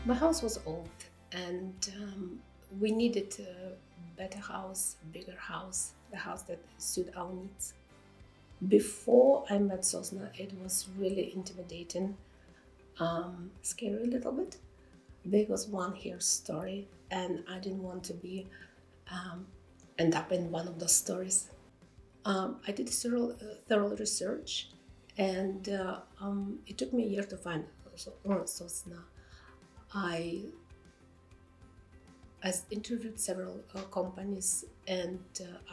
My house was old, and we needed a better house, bigger house, a house that suit our needs. Before I met Sosna, it was really intimidating, scary a little bit. There was one here story, and I didn't want to be end up in one of those stories. I did thorough research, and it took me a year to find Sosna. I I interviewed several companies and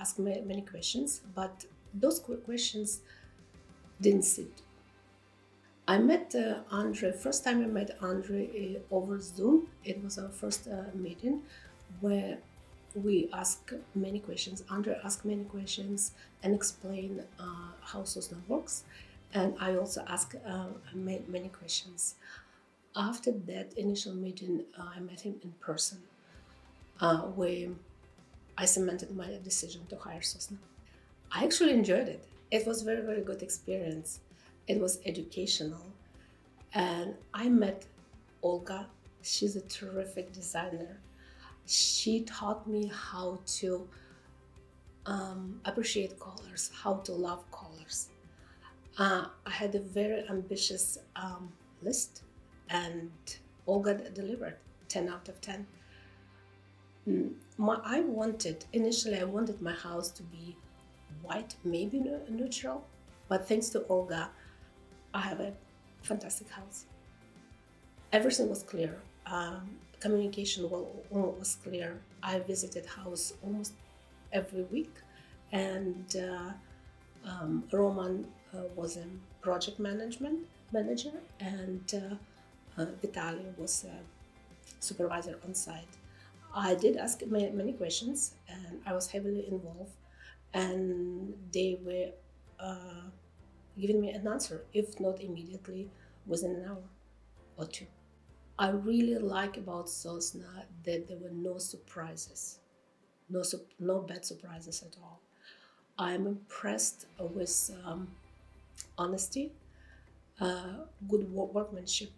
asked many questions, but those questions didn't sit. I met Andre. First time I met Andre over Zoom. It was our first meeting where we asked many questions. Andre asked many questions and explained how Sosna works, and I also asked many questions. After that initial meeting, I met him in person, where I cemented my decision to hire Sosna. I actually enjoyed it. It was very good experience. It was educational, and I met Olga. She's a terrific designer. She taught me how to appreciate colors, how to love colors. I had a very ambitious list, and Olga delivered 10 out of 10. I wanted my house to be white, maybe neutral, but thanks to Olga, I have a fantastic house. Everything was clear. Communication was clear. I visited house almost every week, and Roman was a project management manager, and Vitaly was a supervisor on site. I did ask many questions, and I was heavily involved, and they were giving me an answer, if not immediately, within an hour or two. I really like about Sosna that there were no surprises, no bad surprises at all. I'm impressed with honesty, good workmanship,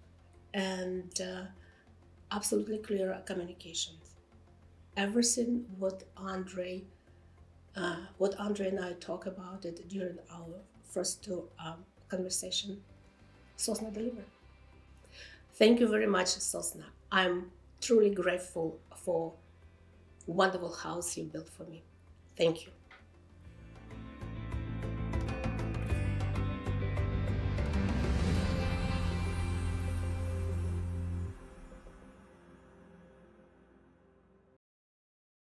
and absolutely clear communications. Everything what Andre and I talk about it during our first two conversation, Sosna delivered. Thank you very much, Sosna. I'm truly grateful for wonderful house you built for me. Thank you.